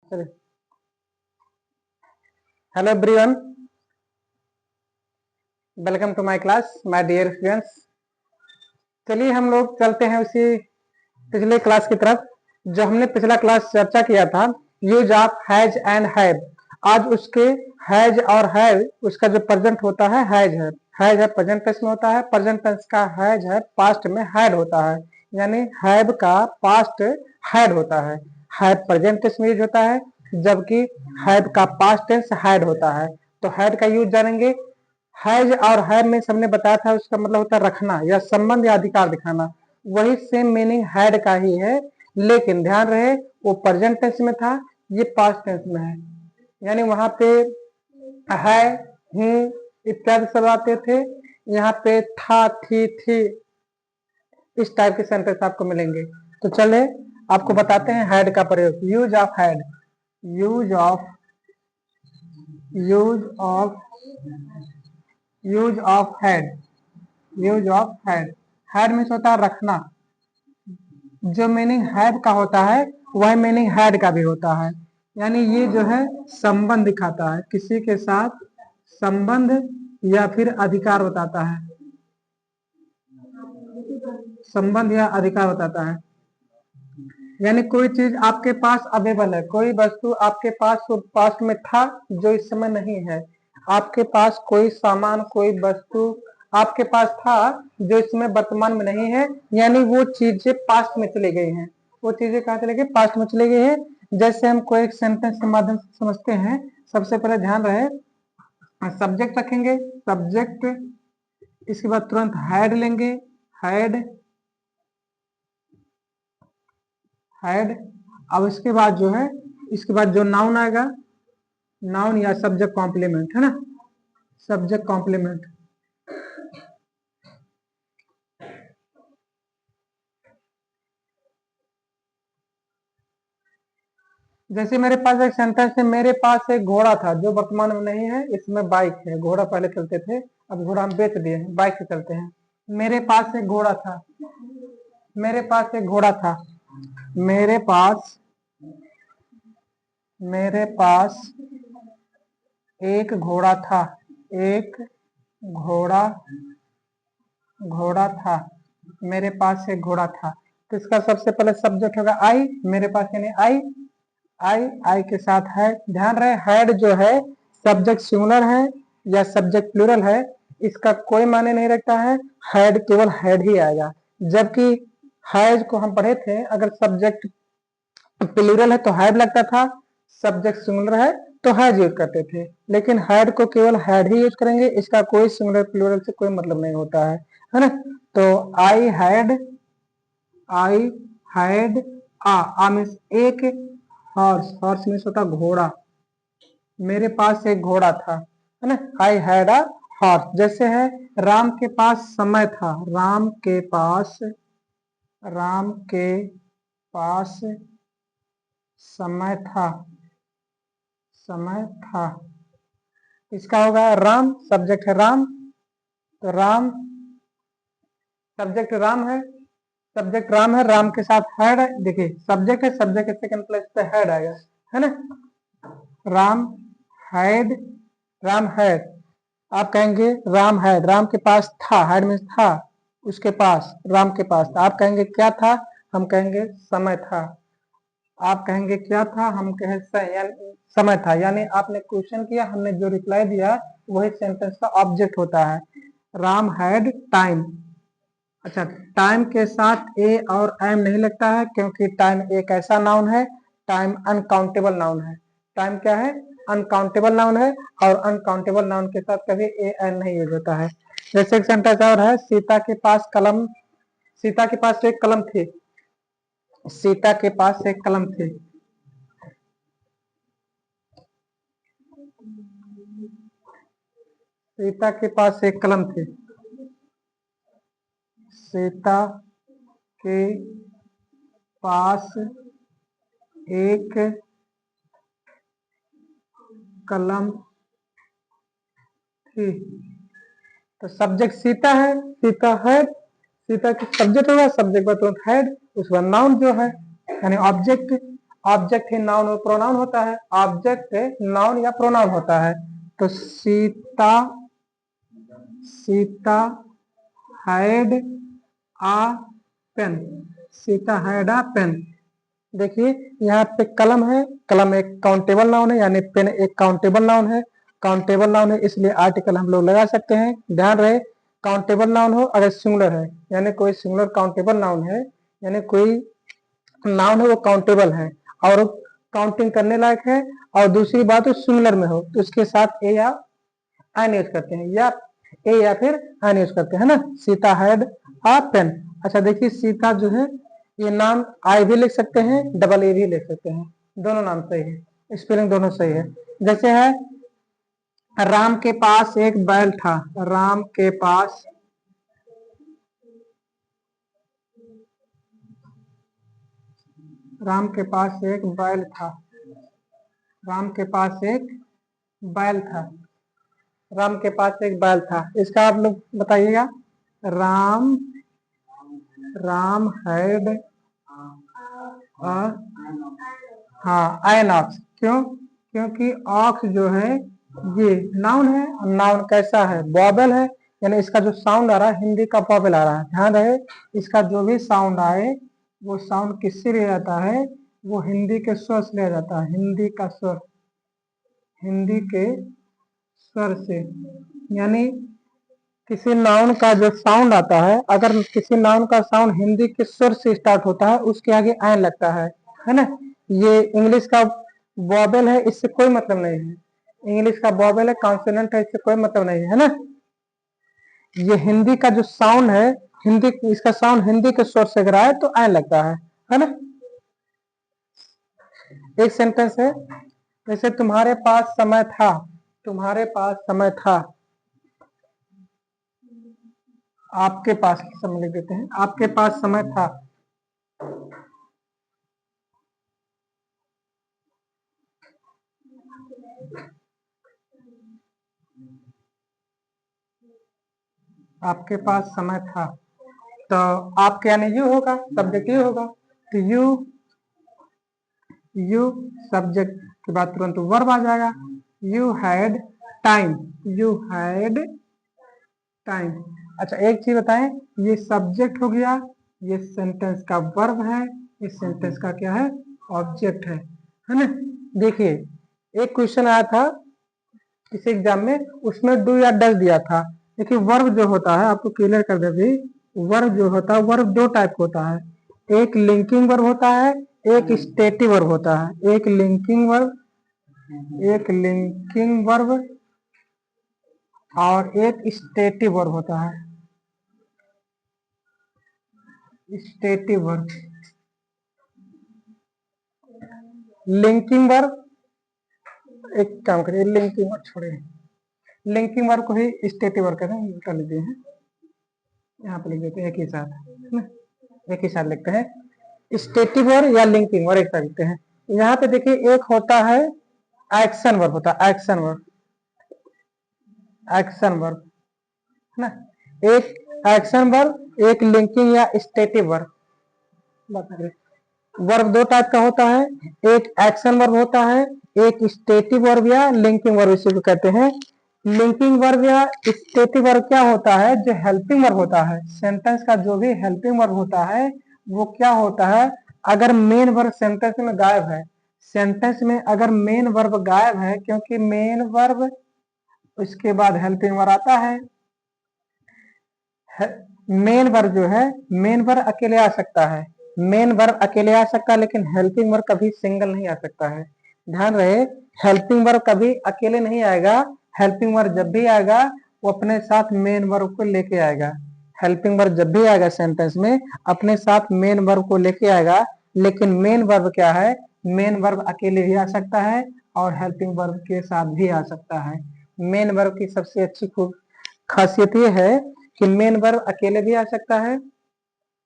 चलिए, hello everyone, welcome to my class my dear students. चलिए हम लोग चलते हैं उसी पिछले क्लास की तरफ जो हमने पिछला क्लास चर्चा किया था, use of has and have. आज उसके हैज और हैव उसका जो प्रेजेंट होता है हैज है प्रेजेंट टेंस में होता है, प्रेजेंट टेंस का हैज है पास्ट में हैड होता है, यानी हैव का पास्ट हैड होता है। हैव प्रेजेंट टेंस में यूज होता है जबकि हैव का पास्ट टेंस हैड होता है। तो हैड का यूज जानेंगे। हैज और हैव में सबने बताया था उसका मतलब होता है रखना या संबंध या अधिकार दिखाना, वही सेम मीनिंग हैड का ही है, लेकिन ध्यान रहे वो प्रेजेंट टेंस में था, ये पास्ट टेंस में है। यानी वहां पे है, हूँ इत्यादि सब आते थे, यहाँ पे था, थी, इस टाइप के सेंटेंस आपको मिलेंगे। तो चले आपको बताते हैं हैड का प्रयोग। Use of had, use of use of use of had, use of had. Had means होता है रखना। जो मीनिंग हैव का होता है वह मीनिंग हैड का भी होता है। यानी ये जो है संबंध दिखाता है, किसी के साथ संबंध या फिर अधिकार बताता है, संबंध या अधिकार बताता है। यानी कोई चीज आपके पास अवेलेबल है, कोई वस्तु आपके पास पास्ट में था जो इस समय नहीं है, आपके पास कोई सामान कोई वस्तु आपके पास था जो इसमें वर्तमान में नहीं है, यानी वो चीजें पास्ट में चली गई हैं। वो चीजें कहाँ चली गई? पास्ट में चली गई है। जैसे हम कोई एक सेंटेंस के माध्यम से समझते हैं, सबसे पहले ध्यान रहे सब्जेक्ट रखेंगे, सब्जेक्ट, इसके बाद तुरंत हैड लेंगे, हैड हैड। अब इसके बाद जो है, इसके बाद जो नाउन आएगा, नाउन या सब्जेक्ट कॉम्प्लीमेंट है ना, सब्जेक्ट कॉम्प्लीमेंट। जैसे मेरे पास एक सेंटेंस है, मेरे पास एक घोड़ा था जो वर्तमान में नहीं है, इसमें बाइक है। घोड़ा पहले चलते थे, अब घोड़ा हम बेच दिए हैं, बाइक से चलते हैं। मेरे पास एक घोड़ा था, मेरे पास एक घोड़ा था, मेरे पास मेरे पास एक घोड़ा था, एक घोड़ा घोड़ा था, मेरे पास एक घोड़ा था। तो इसका सबसे पहले सब्जेक्ट होगा आई, मेरे पास यानी आई, आई के साथ है। ध्यान रहे हैड जो है सब्जेक्ट सिंगुलर है या सब्जेक्ट प्लूरल है, इसका कोई मायने नहीं रखता है, हैड केवल हैड ही आएगा। जबकि हैज को हम पढ़े थे, अगर सब्जेक्ट प्लूरल है तो हैड लगता था, सब्जेक्ट सिंगुलर है तो हैज यूज करते थे, लेकिन हैड को केवल हैड ही यूज करेंगे, इसका कोई सिंगुलर प्लूरल से कोई मतलब नहीं होता है ना। तो आई हैड आ मीन्स एक, हॉर्स, हॉर्स मीन्स होता घोड़ा, मेरे पास एक घोड़ा था, है ना। I had a horse. जैसे है राम के पास समय था, राम के पास समय था, समय था। इसका होगा राम, सब्जेक्ट है राम, तो राम सब्जेक्ट राम है, सब्जेक्ट राम है, राम के साथ हैड है। देखिए सब्जेक्ट है, सब्जेक्ट के सेकंड प्लेस पे हैड आएगा, है ना। Ram had, Ram had. आप कहेंगे राम हैड, राम के पास था, हैड मीन्स था, उसके पास, राम के पास। आप कहेंगे क्या था? हम कहेंगे समय था। आप कहेंगे क्या था? हम कहें समय था। यानी आपने क्वेश्चन किया, हमने जो रिप्लाई दिया वही सेंटेंस का ऑब्जेक्ट होता है। Ram had time. अच्छा, टाइम के साथ ए और एम नहीं लगता है, क्योंकि टाइम एक ऐसा नाउन है, टाइम अनकाउंटेबल नाउन है। टाइम क्या है? अनकाउंटेबल नाउन है, और अनकाउंटेबल नाउन के साथ कभी ए एन नहीं यूज होता है। जैसे एक सेंटेंस और है, सीता के पास कलम, सीता के पास एक कलम थी, सीता के पास एक कलम थी। सीता के पास एक कलम थी, सीता के पास एक कलम थी। तो सब्जेक्ट सीता है, सीता है, सीता की सब्जेक्ट होगा, सब्जेक्ट पर तुरंत हैड, उसका नाउन जो है यानी ऑब्जेक्ट, ऑब्जेक्ट है, नाउन और प्रोनाउन होता है, ऑब्जेक्ट है, नाउन या प्रोनाउन होता है। तो Sita, Sita had a pen, Sita had a pen. देखिए यहाँ पे कलम है, कलम एक काउंटेबल नाउन है, यानी पेन एक काउंटेबल नाउन है। काउंटेबल नाउन है इसलिए आर्टिकल हम लोग लगा सकते हैं। ध्यान रहे काउंटेबल नाउन हो अगर सिंगुलर है, यानी कोई सिंगुलर काउंटेबल नाउन है, यानी कोई नाउन है वो काउंटेबल है और काउंटिंग करने लायक है, और दूसरी बात वो सिंगुलर में हो तो उसके साथ ए या एन यूज करते हैं, या ए या फिर एन यूज करते हैं ना। Sita had a pen. अच्छा देखिए सीता जो है ये नाम आई भी लिख सकते हैं, डबल ए भी लिख सकते हैं, दोनों नाम सही है, स्पेलिंग दोनों सही है। जैसे है राम के पास एक बैल था, राम के पास, राम के पास एक बैल था, राम के पास एक बैल था, राम के पास एक बैल था। इसका आप लोग बताइएगा। राम, राम हैड हाँ आयन ऑक्स, क्यों? क्योंकि ऑक्स जो है ये नाउन है, नाउन कैसा है? वॉवेल है, यानी इसका जो साउंड आ रहा है हिंदी का वॉवेल आ रहा है। ध्यान रहे इसका जो भी साउंड आए वो साउंड किससे लिया जाता है? वो हिंदी के स्वर से लिया जाता है, हिंदी का स्वर, हिंदी के स्वर से। यानी किसी नाउन का जो साउंड आता है, अगर किसी नाउन का साउंड हिंदी के स्वर से स्टार्ट होता है उसके आगे आयन लगता है ना। ये इंग्लिश का वॉवेल है, इससे कोई मतलब नहीं है, इंग्लिश का वॉवेल है, कॉन्सोनेंट है, इससे कोई मतलब नहीं है ना। ये हिंदी का जो साउंड है, हिंदी इसका साउंड हिंदी के स्वर से अगर आए तो आयन लगता है ना। एक सेंटेंस है जैसे तुम्हारे पास समय था, तुम्हारे पास समय था, आपके पास समय लिख देते हैं, आपके पास समय था। आपके पास समय था, तो आपके यानी यू होगा, सब्जेक्ट यू होगा, तो यू, यू सब्जेक्ट के बाद तुरंत वर्ब आ जाएगा। You had time, you had time. अच्छा एक चीज बताएं, ये सब्जेक्ट हो गया, ये सेंटेंस का वर्ब है, इस सेंटेंस का क्या है? ऑब्जेक्ट है ना। देखिए एक क्वेश्चन आया था किसी एग्जाम में, उसमें डू या डज दिया था। देखिए वर्ब जो होता है, आपको क्लियर कर दे भी, वर्ब जो होता है, वर्ब दो टाइप होता है, एक लिंकिंग वर्ब होता है, एक स्टेटिव वर्ब होता है। एक लिंकिंग वर्ब, एक लिंकिंग वर्ब और एक स्टेटिव वर्ब होता है, स्टेटिव वर्ब। लिंकिंग वर्ब, एक काम करिए लिंकिंग वर्ब छोड़िए, लिंकिंग वर्ब को ही स्टेटिव वर्ब कहते हैं, कर लीजिए हैं, यहाँ पे लिख देते हैं एक ही साथ, है ना, एक ही साथ लिखते हैं स्टेटिव वर्ब या लिंकिंग वर्ब एक साथ लिखते हैं। यहाँ पे देखिए एक होता है एक्शन वर्ब, होता है एक्शन वर्ब, एक्शन वर्ब है ना। एक एक्शन वर्ब, एक लिंकिंग या स्टेटिव वर्ब। वर्ब दो टाइप का होता है, एक एक्शन वर्ब होता है, एक स्टेटिव वर्ब या लिंकिंग वर्ब इसी को कहते हैं। लिंकिंग वर्ब या स्टेटिव वर्ब क्या होता है? जो हेल्पिंग वर्ब होता है, सेंटेंस का जो भी हेल्पिंग वर्ब होता है वो क्या होता है? अगर मेन वर्ब सेंटेंस में गायब है, सेंटेंस में अगर मेन वर्ब गायब है, क्योंकि मेन वर्ब उसके बाद हेल्पिंग वर्ब आता है। मेन वर्ब जो है, मेन वर्ब अकेले आ सकता है, मेन वर्ब अकेले आ सकता है, लेकिन हेल्पिंग वर्ब कभी सिंगल नहीं आ सकता है। ध्यान रहे हेल्पिंग वर्ब कभी अकेले नहीं आएगा, हेल्पिंग वर्ब जब भी आएगा वो अपने साथ मेन वर्ब को लेके आएगा। हेल्पिंग वर्ब जब भी आएगा सेंटेंस में अपने साथ मेन वर्ब को लेके आएगा, लेकिन मेन वर्ब क्या है? मेन वर्ब अकेले भी आ सकता है और हेल्पिंग वर्ब के साथ भी आ सकता है। मेन वर्ब की सबसे अच्छी खूब खासियत ये है कि मेन वर्ब अकेले भी आ सकता है,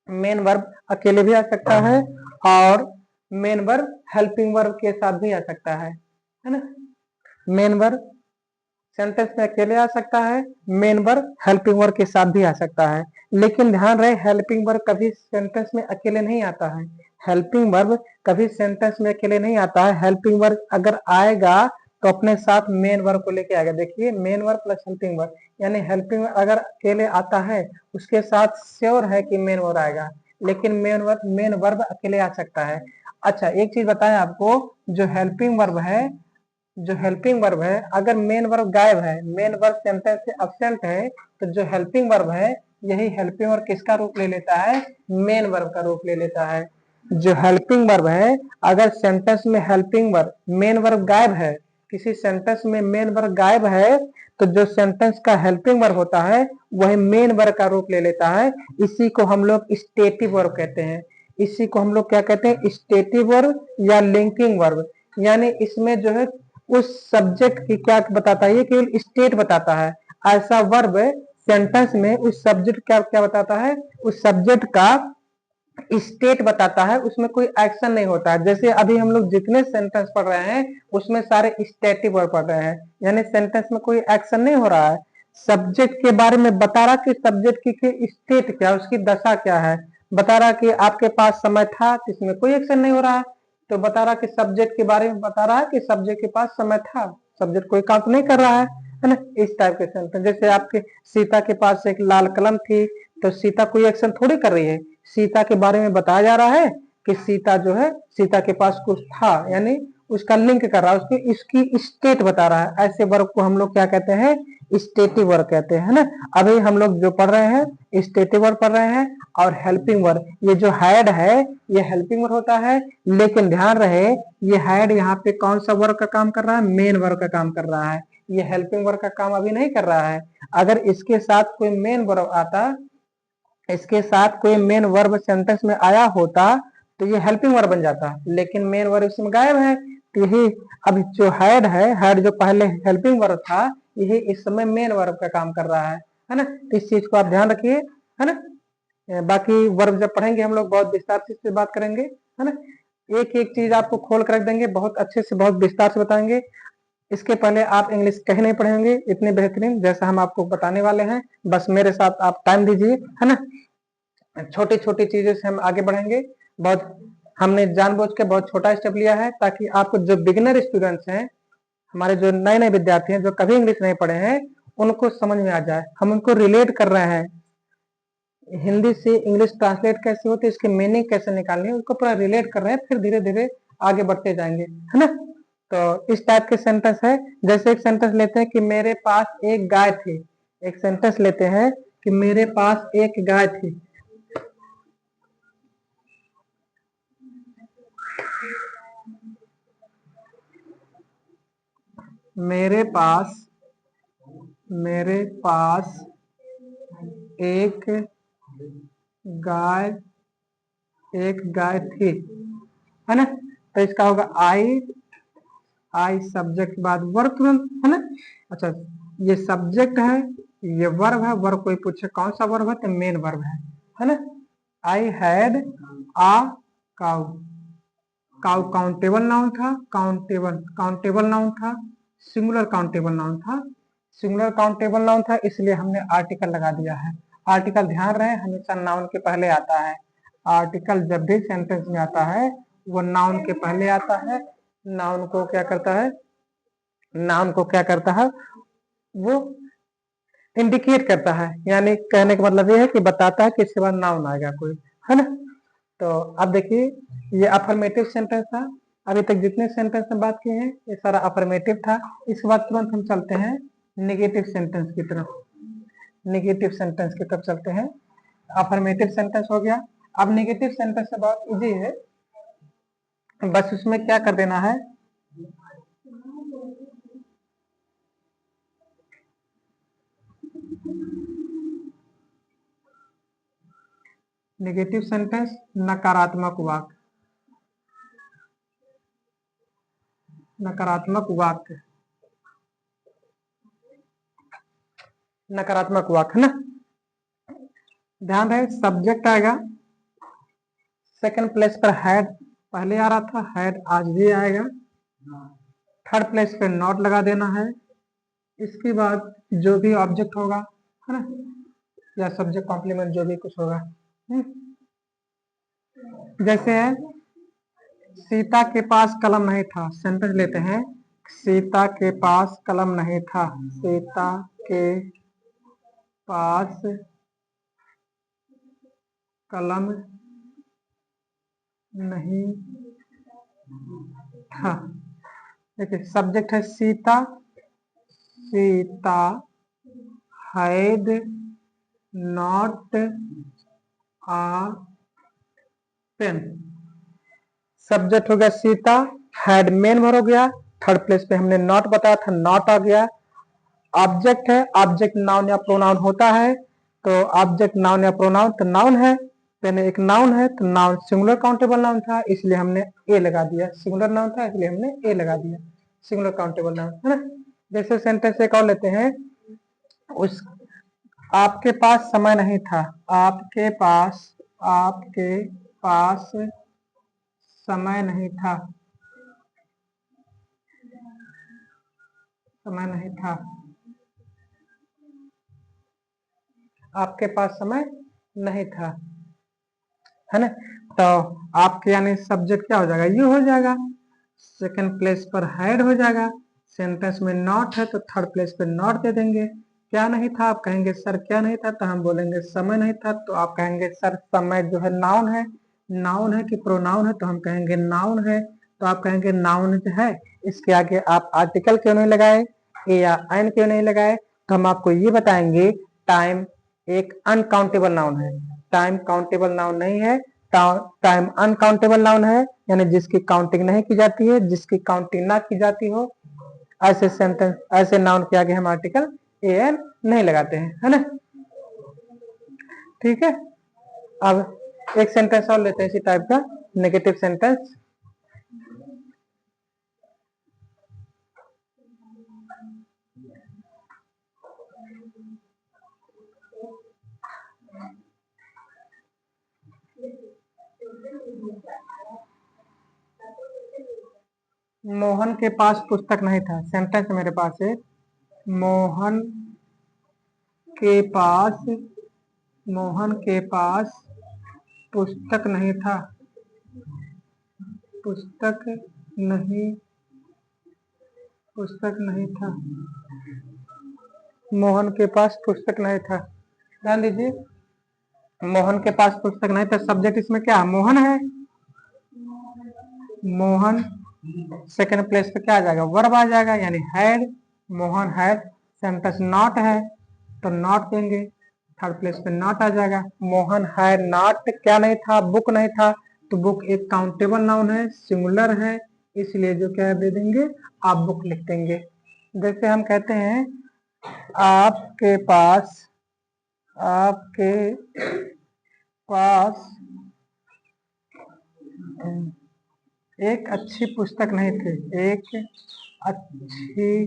मेन वर्ब अकेले भी आ सकता है और मेन वर्ब हेल्पिंग वर्ब के साथ भी आ सकता है ना। मेन वर्ब सेंटेंस में अकेले आ सकता है, मेन वर्ब हेल्पिंग वर्ब के साथ भी आ सकता है। लेकिन ध्यान रहे हेल्पिंग वर्ब कभी सेंटेंस में अकेले नहीं आता है, हेल्पिंग वर्ब कभी सेंटेंस में अकेले नहीं आता है। हेल्पिंग वर्ब अगर आएगा तो अपने साथ मेन वर्ब को लेके आएगा। देखिए main verb plus helping verb, यानी हेल्पिंग वर्ब अगर अकेले आता है उसके साथ श्योर है कि मेन वर्ब आएगा, लेकिन मेन वर्ब अकेले आ सकता है। अच्छा एक चीज बताएं आपको, जो हेल्पिंग वर्ब है अगर मेन वर्ब गायब है, मेन वर्ब सेंटेंस से अब्सेंट है, तो जो हेल्पिंग वर्ब है यही हेल्पिंग वर्ब किसका रूप ले लेता है, मेन वर्ब का रूप ले लेता है। जो हेल्पिंग वर्ब है अगर सेंटेंस में हेल्पिंग वर्ब मेन वर्ब गायब है, किसी सेंटेंस में मेन वर्ब गायब है, तो जो सेंटेंस का हेल्पिंग वर्ब होता है वही मेन वर्ब का रूप ले लेता है। इसी को हम लोग स्टेटिव वर्ब कहते हैं। इसी को हम लोग क्या कहते हैं, स्टेटिव वर्ब या लिंकिंग वर्ब। यानी इसमें जो है उस सब्जेक्ट की क्या बताता है, ये केवल स्टेट बताता है। ऐसा वर्ब सेंटेंस में उस सब्जेक्ट क्या क्या बताता है, उस सब्जेक्ट का स्टेट बताता है, उसमें कोई एक्शन नहीं होता है। जैसे अभी हम लोग जितने सेंटेंस पढ़ रहे हैं उसमें सारे स्टेटिव वर्ब पढ़ रहे हैं, यानी सेंटेंस में कोई एक्शन नहीं हो रहा है। सब्जेक्ट के बारे में बता रहा कि सब्जेक्ट की स्टेट क्या, उसकी दशा क्या है। बता रहा कि आपके पास समय था, इसमें कोई एक्शन नहीं हो रहा है। तो बता रहा कि सब्जेक्ट के बारे में बता रहा है कि सब्जेक्ट के पास समय था, सब्जेक्ट कोई काम नहीं कर रहा है ना। इस टाइप के सेंटेंस, जैसे आपके सीता के पास एक लाल कलम थी, तो सीता कोई एक्शन थोड़ी कर रही है, सीता के बारे में बताया जा रहा है कि सीता जो है, सीता के पास कुछ था, यानी उसका लिंक कर रहा है, उसकी इसकी स्टेट बता रहा है। ऐसे वर्ब को हम लोग क्या कहते हैं, स्टेटिव वर्ब कहते हैं ना। अभी हम लोग जो पढ़ रहे हैं स्टेटिव वर्ब पढ़ रहे हैं। और हेल्पिंग वर्ब, ये जो हैड है ये हेल्पिंग वर्ब होता है, लेकिन ध्यान रहे ये हैड यहाँ पे कौन सा वर्ब का काम कर रहा है, मेन वर्ब का काम कर रहा है। ये हेल्पिंग वर्ब का काम अभी नहीं कर रहा है। अगर इसके साथ कोई मेन वर्ब आता, इसके साथ कोई मेन वर्ब सेंटेंस में आया होता तो ये हेल्पिंग वर्ब बन जाता, लेकिन मेन वर्ब इसमें गायब है। तो यही अब जो हैड है, हैड जो पहले हेल्पिंग वर्ब था, यही इस समय मेन वर्ब का काम कर रहा है ना। तो इस चीज को आप ध्यान रखिए, है ना। बाकी वर्ब जब पढ़ेंगे हम लोग बहुत विस्तार से इससे बात करेंगे, है ना। एक एक चीज आपको खोल कर रख देंगे, बहुत अच्छे से बहुत विस्तार से बताएंगे। इसके पहले आप इंग्लिश कहीं नहीं पढ़ेंगे इतने बेहतरीन जैसा हम आपको बताने वाले हैं। बस मेरे साथ आप टाइम दीजिए, है ना। छोटी छोटी चीजों से हम आगे बढ़ेंगे। बहुत हमने जानबूझ के बहुत छोटा स्टेप लिया है ताकि आपको जो बिगिनर स्टूडेंट्स हैं, हमारे जो नए नए विद्यार्थी हैं जो कभी इंग्लिश नहीं पढ़े हैं, उनको समझ में आ जाए। हम उनको रिलेट कर रहे हैं, हिंदी से इंग्लिश ट्रांसलेट कैसे होती है, इसकी मीनिंग कैसे निकालनी है, उसको पूरा रिलेट कर रहे हैं, फिर धीरे धीरे आगे बढ़ते जाएंगे, है ना। तो इस टाइप के सेंटेंस है, जैसे एक सेंटेंस लेते हैं कि मेरे पास एक गाय थी। एक सेंटेंस लेते हैं कि मेरे पास एक गाय थी। मेरे पास एक गाय थी, है ना। तो इसका होगा आई सब्जेक्ट के बाद वर्ब तुरंत, है ना। अच्छा ये सब्जेक्ट है, ये वर्ब है, वर्ब कोई पूछे कौन सा वर्ब है तो मेन वर्ब है ना। I had a cow, cow countable noun था, काउंटेबल नाउन था, सिंगुलर काउंटेबल नाउन था। सिंगुलर काउंटेबल नाउन था इसलिए हमने आर्टिकल लगा दिया है। आर्टिकल ध्यान रहे हमेशा नाउन के पहले आता है। आर्टिकल जब भी सेंटेंस में आता है वो नाउन के पहले आता है। नाउन को क्या करता है, नाउन को क्या करता है, वो इंडिकेट करता है, यानी कहने का मतलब ये है कि बताता है कि इसके बाद नाउन आएगा कोई, है ना। तो अब देखिए ये अफर्मेटिव सेंटेंस था। अभी तक जितने सेंटेंस में बात किए हैं ये सारा अफर्मेटिव था। इसके बाद तुरंत हम चलते हैं नेगेटिव सेंटेंस की तरफ। नेगेटिव सेंटेंस की तरफ चलते हैं। अफर्मेटिव सेंटेंस हो गया। अब नेगेटिव सेंटेंस से बहुत इजी है, बस उसमें क्या कर देना है, नेगेटिव सेंटेंस नकारात्मक वाक्य, नकारात्मक वाक्य, नकारात्मक वाक्य, है ना। ध्यान रहे सब्जेक्ट आएगा, सेकंड प्लेस पर हैड पहले आ रहा था, हैड आज भी आएगा। थर्ड प्लेस पे नॉट लगा देना है। इसके बाद जो भी ऑब्जेक्ट होगा, है ना, या सब्जेक्ट कॉम्प्लीमेंट जो भी कुछ होगा, जैसे है सीता के पास कलम नहीं था। सेंटेंस लेते हैं, सीता के पास कलम नहीं था। सीता के पास कलम नहीं था। देखिए सब्जेक्ट है Sita, Sita had not a pen. Subject हो गया सीता, हैड मेन वर्ब हो गया, थर्ड प्लेस पे हमने नॉट बताया था, नॉट आ गया। ऑब्जेक्ट है, ऑब्जेक्ट नाउन या प्रोनाउन होता है, तो ऑब्जेक्ट नाउन या प्रोनाउन तो नाउन है, पहले एक नाउन है तो नाउन सिंगुलर काउंटेबल नाउन था इसलिए हमने ए लगा दिया, सिंगुलर नाउन था इसलिए हमने ए लगा दिया, सिंगुलर काउंटेबल नाउन है ना। जैसे सेंटेंस एक और लेते हैं, उस आपके पास समय नहीं था। आपके पास समय नहीं था, समय नहीं था। आपके पास समय नहीं था, है ना। तो आपके यानी सब्जेक्ट क्या हो जाएगा, यू हो जाएगा। सेकंड प्लेस पर हैड हो जाएगा। सेंटेंस में नॉट है तो थर्ड प्लेस पर नॉट दे देंगे। क्या नहीं था, आप कहेंगे सर क्या नहीं था, तो हम बोलेंगे समय नहीं था, तो आप कहेंगे सर समय जो है नाउन है, नाउन है कि प्रोनाउन है, तो हम कहेंगे नाउन है, तो आप कहेंगे नाउन जो है। इसके आगे आप आर्टिकल क्यों नहीं लगाए, ए या एन क्यों नहीं लगाए, तो हम आपको ये बताएंगे टाइम एक अनकाउंटेबल नाउन है, टाइम काउंटेबल नाउन नहीं है, टाइम अनकाउंटेबल नाउन है, यानी जिसकी काउंटिंग नहीं की जाती है, जिसकी काउंटिंग ना की जाती हो, ऐसे सेंटेंस ऐसे नाउन के आगे हम आर्टिकल ए एन नहीं लगाते हैं, है ना। ठीक है, अब एक सेंटेंस और लेते हैं इसी टाइप का, नेगेटिव सेंटेंस। मोहन के पास पुस्तक नहीं था। सेंटेंस मेरे पास है, मोहन के पास, मोहन के पास पुस्तक नहीं था, पुस्तक नहीं, पुस्तक नहीं था। मोहन के पास पुस्तक नहीं था, ध्यान दीजिए, मोहन के पास पुस्तक नहीं था। सब्जेक्ट इसमें क्या, मोहन है, मोहन। सेकंड प्लेस पे क्या आ जाएगा, वर्ब आ जाएगा, यानी had, Mohan had. Sentence not है तो नॉट देंगे, थर्ड प्लेस पे नॉट आ जाएगा। मोहन हैड नॉट क्या नहीं था, बुक नहीं था, तो बुक एक काउंटेबल नाउन है, सिंगुलर है, इसलिए जो क्या दे देंगे, आप बुक लिख देंगे। जैसे हम कहते हैं आपके पास, आपके पास एक अच्छी पुस्तक नहीं थी, एक अच्छी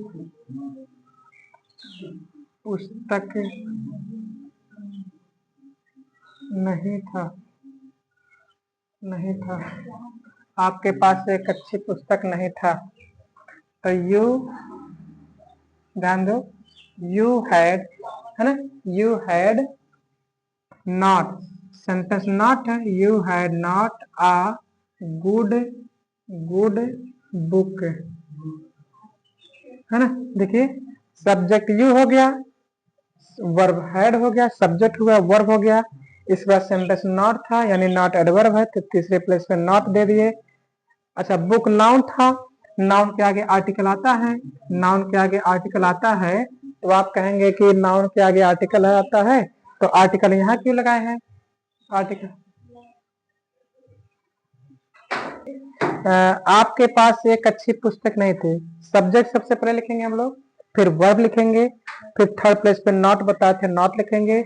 पुस्तक नहीं था, नहीं था। आपके पास एक अच्छी पुस्तक नहीं था, तो यू, ध्यान दो, यू हैड, है ना, you had not, sentence not है, you had not a good, good book, है ना। देखिए सब्जेक्ट यू हो गया, वर्ब हैड हो गया, सब्जेक्ट हुआ, वर्ब हो गया, इसके बाद सेंटेंस नॉट था यानी नॉट एडवर्ब है, तो तीसरे प्लेस पे नॉट दे दिए। अच्छा बुक नाउन था, नाउन के आगे आर्टिकल आता है, नाउन के आगे आर्टिकल आता है, तो आप कहेंगे कि नाउन के आगे आर्टिकल आता है, तो आर्टिकल यहाँ क्यों लगाए हैं, आर्टिकल आपके पास एक अच्छी पुस्तक नहीं थी। सब्जेक्ट सबसे पहले लिखेंगे हम लोग, फिर वर्ब लिखेंगे, फिर थर्ड प्लेस पे नॉट बताए थे, नॉट लिखेंगे।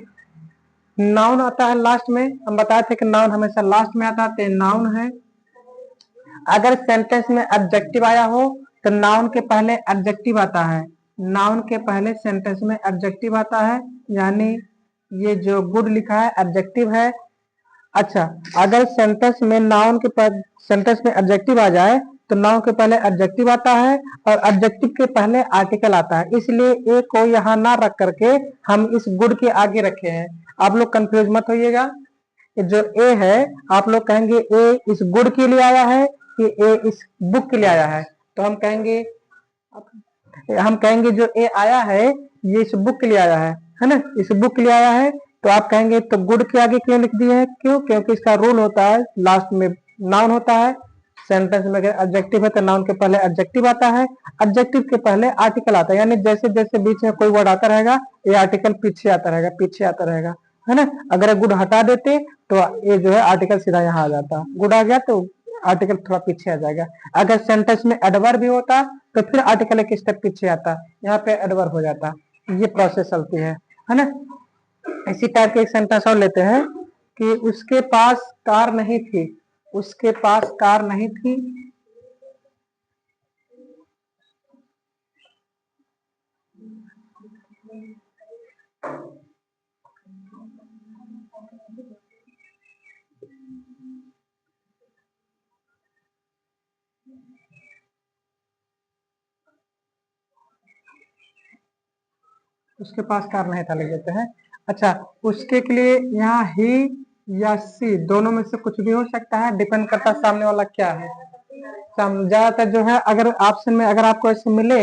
नाउन आता है लास्ट में, हम बताए थे कि नाउन हमेशा लास्ट में आता है, तो नाउन है। अगर सेंटेंस में एडजेक्टिव आया हो तो नाउन के पहले एडजेक्टिव आता है, नाउन के पहले सेंटेंस में एडजेक्टिव आता है, यानी ये जो गुड लिखा है एडजेक्टिव है। अच्छा अगर सेंटेंस में नाउन के पहले, सेंटेंस में एडजेक्टिव आ जाए तो नाउन के पहले एडजेक्टिव आता है और एडजेक्टिव के पहले आर्टिकल आता है, इसलिए ए को यहाँ ना रख करके हम इस गुड के आगे रखे हैं। आप लोग कंफ्यूज मत होइएगा, जो ए है आप लोग कहेंगे ए इस गुड के लिए आया है कि ए इस बुक के लिए आया है, तो हम कहेंगे जो ए आया है ये इस बुक के लिए आया है ना, इस बुक के लिए आया है। तो आप कहेंगे तो गुड के आगे क्यों लिख दिए हैं, क्यों, क्योंकि इसका रूल होता है लास्ट में नाउन होता है। सेंटेंस में अगर एडजेक्टिव है तो नाउन के पहले एडजेक्टिव आता है, एडजेक्टिव के पहले आर्टिकल आता है, यानी जैसे जैसे बीच में कोई वर्ड आता रहेगा ये आर्टिकल पीछे आता रहेगा, पीछे आता रहेगा, है ना। अगर गुड हटा देते तो ये जो है आर्टिकल सीधा यहाँ आ जाता, गुड आ गया तो आर्टिकल थोड़ा पीछे आ जाएगा। अगर सेंटेंस में एडवर्ब भी होता तो फिर आर्टिकल एक स्टेप पीछे आता, यहाँ पे एडवर्ब हो जाता। ये प्रोसेस चलती है ना। इसी टाइप के एक सेंटेंस और लेते हैं कि उसके पास कार नहीं थी, उसके पास कार नहीं थी। उसके पास कार नहीं था लिख देते हैं। अच्छा, उसके के लिए यहाँ ही या सी दोनों में से कुछ भी हो सकता है, डिपेंड करता है सामने वाला क्या है। ज्यादातर जो है अगर ऑप्शन में अगर आपको ऐसे मिले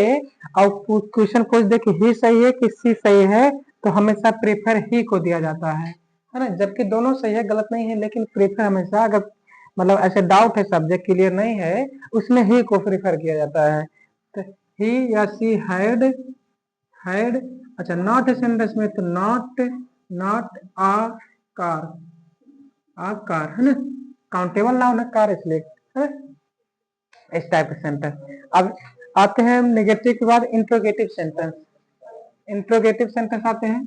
और क्वेश्चन पूछ दे कि ही सही है कि सी सही है, तो हमेशा प्रेफर ही को दिया जाता है ना। जबकि दोनों सही है, गलत नहीं है, लेकिन प्रेफर हमेशा अगर मतलब ऐसे डाउट है, सब्जेक्ट क्लियर नहीं है, उसमें ही को प्रेफर किया जाता है। तो ही या सी हैड। अच्छा, नॉट सेंटेंस में तो नॉट आ कार है ना, काउंटेबल नाउन है कार, इसलिए है? इस टाइप के सेंटेंस। अब आते हैं नेगेटिव के बाद इंट्रोगेटिव सेंटेंस। इंट्रोगेटिव सेंटेंस आते हैं।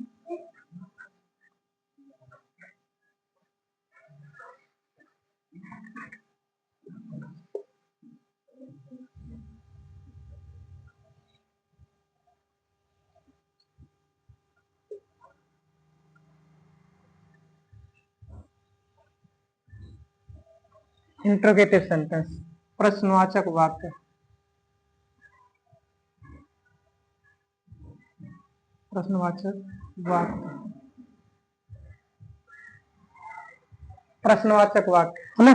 इंट्रोगेटिव सेंटेंस प्रश्नवाचक वाक्य। प्रश्नवाचक वाक्य, प्रश्नवाचक वाक्य है ना।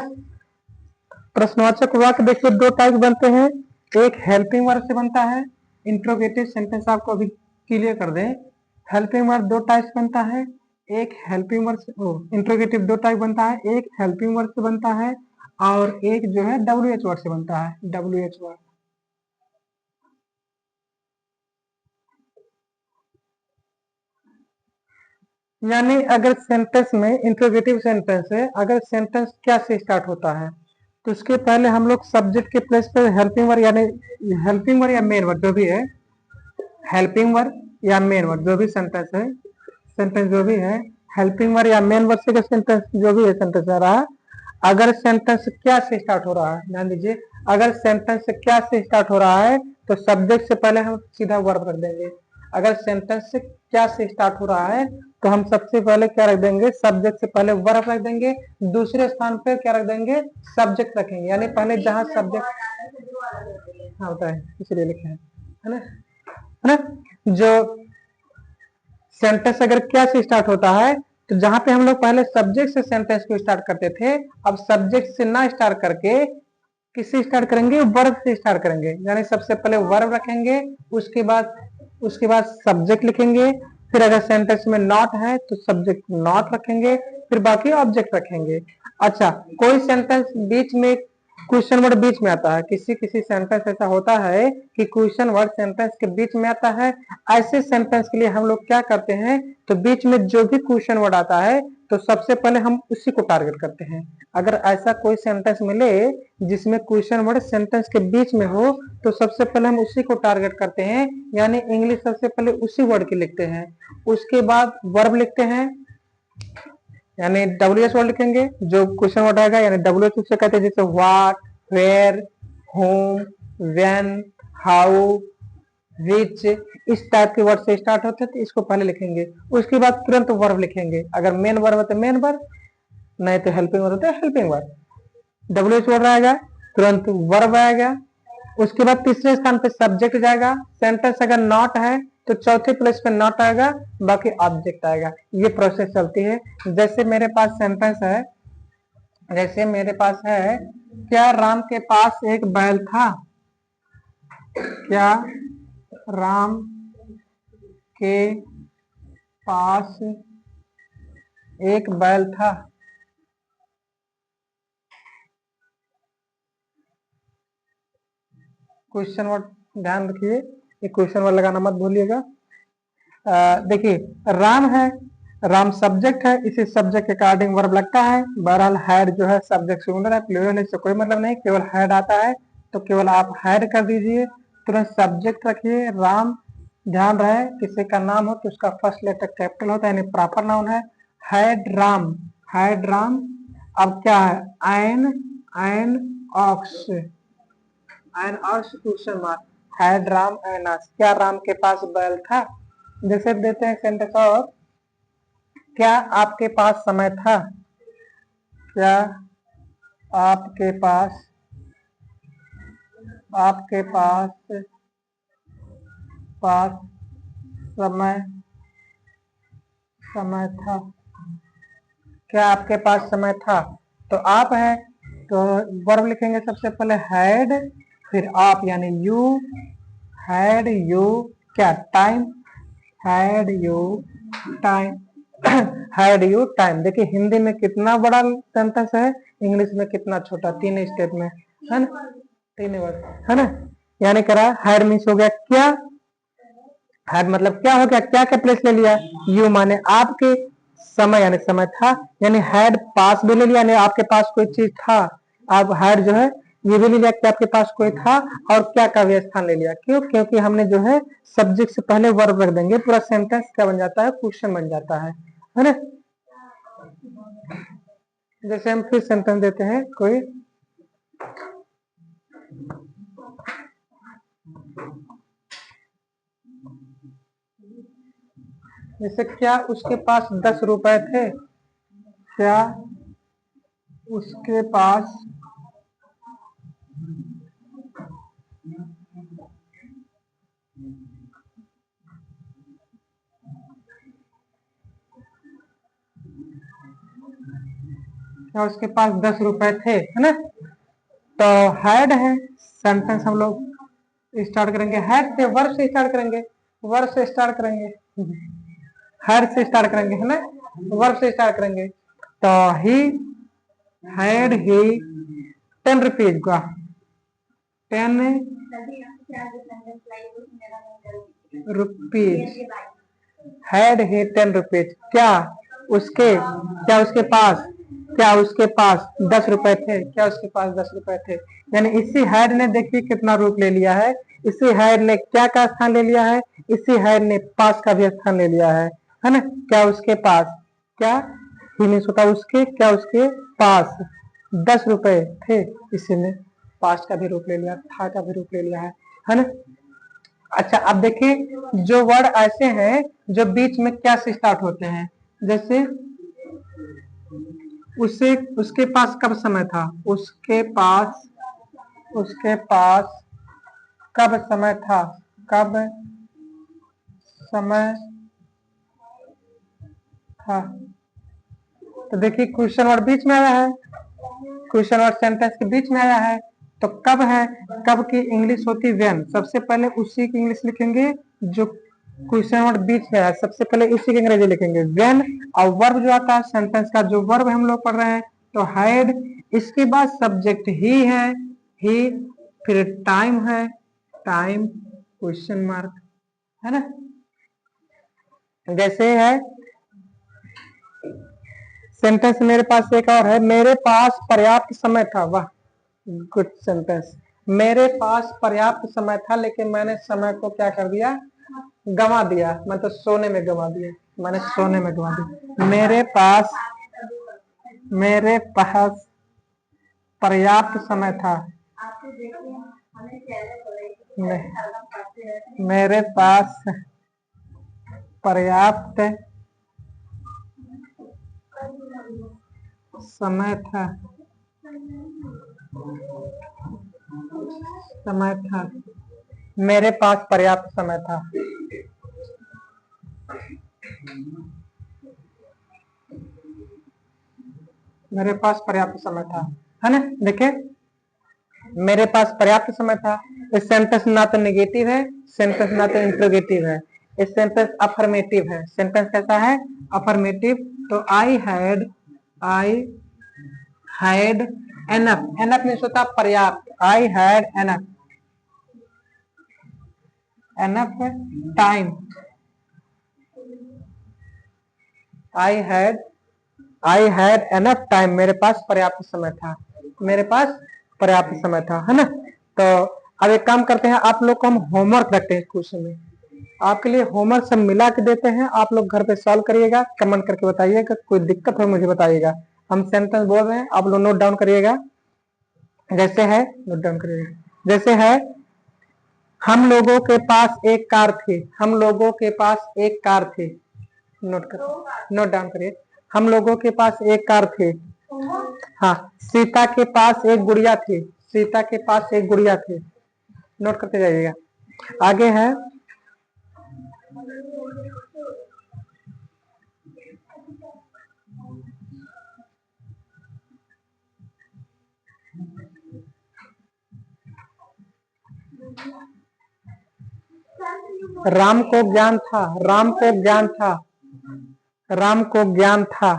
प्रश्नवाचक वाक्य देखिए दो टाइप बनते हैं, एक हेल्पिंग वर्ब से बनता है। इंट्रोगेटिव सेंटेंस आपको अभी क्लियर कर दें, हेल्पिंग वर्ब दो टाइप बनता है। एक हेल्पिंग वर्ब इंट्रोगेटिव दो टाइप बनता है, एक हेल्पिंग वर्ब से बनता है और एक जो है WH वर्ड से बनता है, WH वर्ड। यानी अगर सेंटेंस में इंट्रोगेटिव सेंटेंस है, अगर सेंटेंस क्या से स्टार्ट होता है तो उसके पहले हम लोग सब्जेक्ट के प्लेस पर हेल्पिंग वर्ड, यानी हेल्पिंग वर्ड या मेन वर्ड जो भी है, हेल्पिंग वर्ड या मेन वर्ड जो भी सेंटेंस है, सेंटेंस जो भी है हेल्पिंग वर्ड या मेन वर्ड से सेंटेंस जो भी है सेंटेंस आ रहा है, अगर सेंटेंस क्या से स्टार्ट हो रहा है, ध्यान दीजिए, अगर सेंटेंस क्या से स्टार्ट हो रहा है तो सब्जेक्ट से पहले हम सीधा वर्ब रख देंगे। अगर सेंटेंस से क्या से स्टार्ट हो रहा है तो हम सबसे पहले क्या रख देंगे, सब्जेक्ट से पहले वर्ब रख देंगे, दूसरे स्थान पे क्या रख देंगे, सब्जेक्ट रखेंगे। यानी पहले जहां सब्जेक्ट हाँ होता है इसलिए लिखे हैं, है ना। जो सेंटेंस अगर क्या से स्टार्ट होता है तो जहां पे हम लोग पहले सब्जेक्ट से सेंटेंस को स्टार्ट करते थे, अब सब्जेक्ट से ना स्टार्ट करके किससे स्टार्ट करेंगे, वर्ब से स्टार्ट करेंगे। यानी सबसे पहले वर्ब रखेंगे, उसके बाद सब्जेक्ट लिखेंगे, फिर अगर सेंटेंस में नॉट है तो सब्जेक्ट नॉट रखेंगे, फिर बाकी ऑब्जेक्ट रखेंगे। अच्छा, कोई सेंटेंस बीच में क्वेश्चन वर्ड बीच में आता है, किसी किसी सेंटेंस ऐसा होता है कि क्वेश्चन वर्ड सेंटेंस के बीच में आता है। ऐसे सेंटेंस के लिए हम लोग क्या करते हैं, तो बीच में जो भी क्वेश्चन वर्ड आता है तो सबसे पहले हम उसी को टारगेट करते हैं। अगर ऐसा कोई सेंटेंस मिले जिसमें क्वेश्चन वर्ड सेंटेंस के बीच में हो तो सबसे पहले हम उसी को टारगेट करते हैं, यानी इंग्लिश सबसे पहले उसी वर्ड की लिखते हैं, उसके बाद वर्ब लिखते हैं, यानी WH वर्ड लिखेंगे जो क्वेश्चन वर्ड आएगा, यानी WH से कहते हैं जैसे what, where, home, when, how, which, इस टाइप के वर्ड से स्टार्ट होते हैं तो इसको पहले लिखेंगे, उसके बाद तुरंत वर्ब लिखेंगे। अगर मेन वर्ब है तो मेन वर्ब, नहीं तो हेल्पिंग वर्ब होता है हेल्पिंग वर्ब। WH वर्ड आएगा तुरंत वर्ब आएगा, उसके बाद तीसरे स्थान पे सब्जेक्ट जाएगा। सेंटेंस अगर नॉट है तो चौथे प्लेस पे नॉट आएगा, बाकी ऑब्जेक्ट आएगा। ये प्रोसेस चलती है। जैसे मेरे पास सेंटेंस है, जैसे मेरे पास है क्या राम के पास एक बैल था? क्या राम के पास एक बैल था? क्वेश्चन वर्ड ध्यान रखिए, ये क्वेश्चन वर्ड लगाना मत भूलिएगा। देखिए राम है, राम सब्जेक्ट है, इसी सब्जेक्ट के अकॉर्डिंग वर्ब लगता है। बहरहाल हैड जो है सब्जेक्ट सिंगुलर है, प्लूरल है, इससे कोई मतलब नहीं, केवल हैड आता है तो केवल आप हैड कर दीजिए, तुरंत सब्जेक्ट रखिए। राम, ध्यान रहे किसी का नाम हो तो उसका फर्स्ट लेटर कैपिटल होता है, यानी प्रॉपर नाउन है। Had Ram, had Ram. अब क्या है? An ox, an ox question mark, had Ram an ox, क्या राम के पास बैल था? जैसे देते हैं सेंटेंस और, क्या आपके पास समय था? क्या आपके पास, आपके पास पास समय, समय था? क्या आपके पास समय था? तो आप है तो वर्ब लिखेंगे सबसे पहले हैड, फिर आप यानी यू, हैड यू क्या time, had you time, had you time. देखिए हिंदी में कितना बड़ा सेंटेंस है, इंग्लिश में कितना छोटा, 3 स्टेप में है ना, 3 वर्ड है ना। यानी करा हैड मीन्स हो गया क्या, हैड मतलब क्या हो गया, क्या क्या प्लेस ले लिया, यू माने आपके, समय यानी समय था, यानी हैड पास भी ले लिया, यानी आपके पास कोई चीज था। अब हैड जो है ये भी ले लिया कि आपके पास कोई था, और क्या का भी स्थान ले लिया। क्यों? क्योंकि हमने जो है सब्जेक्ट से पहले वर्ब रख देंगे, पूरा सेंटेंस क्या बन जाता है, क्वेश्चन बन जाता है ना। जैसे हम फिर सेंटेंस देते हैं कोई, जैसे क्या उसके पास 10 रुपए थे? क्या उसके पास क्या उसके पास 10 रुपए थे, है ना। तो हैड है, सेंटेंस हम लोग स्टार्ट करेंगे हैड से, वर्ब से स्टार्ट करेंगे, वर्ब से स्टार्ट करेंगे, हैड से स्टार्ट करेंगे है ना, वर्ब से स्टार्ट करेंगे। तो ही हैड ही 10 रुपीज का, 10 रुपीज, हैड ही 10 रुपीज, क्या उसके, क्या उसके पास, क्या उसके पास 10 रुपए थे, क्या उसके पास 10 रुपए थे। यानी इसी हैड ने देखिए कितना रूप ले लिया है, इसी हैड ने क्या का स्थान ले लिया है, इसी हैड ने पास का भी स्थान ले लिया है ना। क्या उसके पास, क्या ही मीन्स होता है उसके, क्या उसके पास 10 रुपए थे, इसी ने पास्ट का भी रूप ले लिया, था का भी रूप ले लिया है ना। अच्छा अब देखिए जो वर्ड ऐसे हैं जो बीच में क्या से स्टार्ट होते हैं, जैसे उसे, उसके पास कब समय था, उसके पास, उसके पास कब समय था, कब समय था। तो देखिए क्वेश्चन वर्ड बीच में आया है, क्वेश्चन वर्ड सेंटेंस के बीच में आया है। तो कब है, कब की इंग्लिश होती व्हेन, सबसे पहले उसी की इंग्लिश लिखेंगे जो क्वेश्चन वर्ड बीच में है, सबसे पहले इसी की अंग्रेजी लिखेंगे व्हेन। और वर्ब जो आता है सेंटेंस का, जो वर्ब हम लोग पढ़ रहे हैं तो हैड, इसके बाद सब्जेक्ट ही है, ही, फिर टाइम है, टाइम क्वेश्चन मार्क, है ना। जैसे है सेंटेंस मेरे पास एक और है, मेरे पास पर्याप्त समय था, वाह गुड सेंटेंस। मेरे पास पर्याप्त समय था लेकिन मैंने समय को क्या कर दिया, गंवा दिया, मैं तो सोने में गंवा दिया, मैंने सोने में गंवा दिया। मेरे पास पर्याप्त समय था, मेरे पास पर्याप्त समय था, समय था, मेरे पास पर्याप्त समय था। मेरे पास पर्याप्त समय था, है ना। देखिए मेरे पास पर्याप्त समय था। इस सेंटेंस ना तो नेगेटिव है, सेंटेंस ना तो इंट्रोगेटिव है, इस सेंटेंस अफर्मेटिव है। सेंटेंस कैसा है? अफर्मेटिव। तो I had enough, enough means होता पर्याप्त। I had enough time, I had enough time, मेरे पास पर्याप्त समय था, मेरे पास पर्याप्त समय था, है ना। तो अब एक काम करते हैं, आप लोग को हम होमवर्क रखते हैं क्वेश्चन में, आपके लिए होमवर्क सब मिला के देते हैं, आप लोग घर पे सॉल्व करिएगा, कमेंट करके बताइएगा, कोई दिक्कत हो मुझे बताइएगा। हम सेंटेंस बोल रहे हैं, आप लोग नोट डाउन करिएगा। जैसे है, नोट डाउन करिएगा। जैसे है, हम लोगों के पास एक कार थी, हम लोगों के पास एक कार थी, नोट डाउन करिए। हम लोगों के पास एक कार थी। हाँ, सीता के पास एक गुड़िया थी, सीता के पास एक गुड़िया थी, नोट करते जाइएगा। आगे है, राम को ज्ञान था, राम को ज्ञान था, राम को ज्ञान था।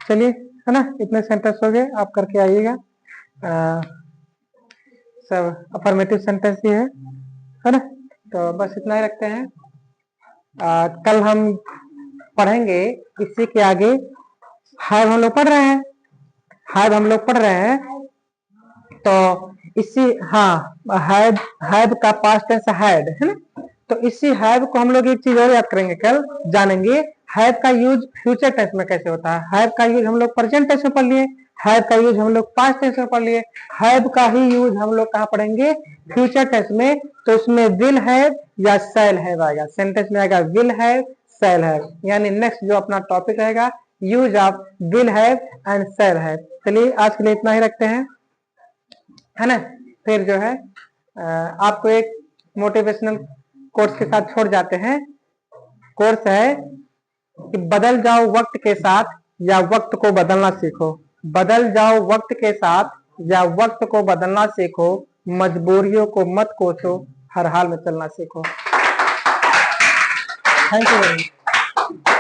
चलिए, है ना, इतने सेंटेंस हो गए, आप करके आइएगा। सब अफर्मेटिव सेंटेंस ही है ना। तो बस इतना ही रखते हैं। कल हम पढ़ेंगे इसी के आगे। हैव हम लोग पढ़ रहे हैं, हैव हम लोग पढ़ रहे हैं, तो इसी, हाँ, हैव का पास्ट टेंस हैड, है ना। तो इसी हैव को हम लोग एक चीज और याद करेंगे, कल जानेंगे हैव का यूज फ्यूचर टेंस में कैसे होता है। हैव का यूज हम लोग प्रेजेंट टेंस में पढ़ लिए, हैव का यूज हम लोग पास्ट टेंस में पढ़ लिए, हैव का ही यूज हम लोग कहाँ पढ़ेंगे? फ्यूचर टेंस में। तो इसमें विल हैव या शैल हैव आएगा, सेंटेंस में आएगा विल हैव, शैल हैव, यानी नेक्स्ट जो अपना टॉपिक रहेगा, use of will have and shall have. चलिए, आज के लिए इतना ही रखते हैं, है ना। फिर जो है आपको एक मोटिवेशनल कोर्स के साथ छोड़ जाते हैं। कोर्स है कि बदल जाओ वक्त के साथ या वक्त को बदलना सीखो, बदल जाओ वक्त के साथ या वक्त को बदलना सीखो, मजबूरियों को मत कोसो, हर हाल में चलना सीखो। Thank you.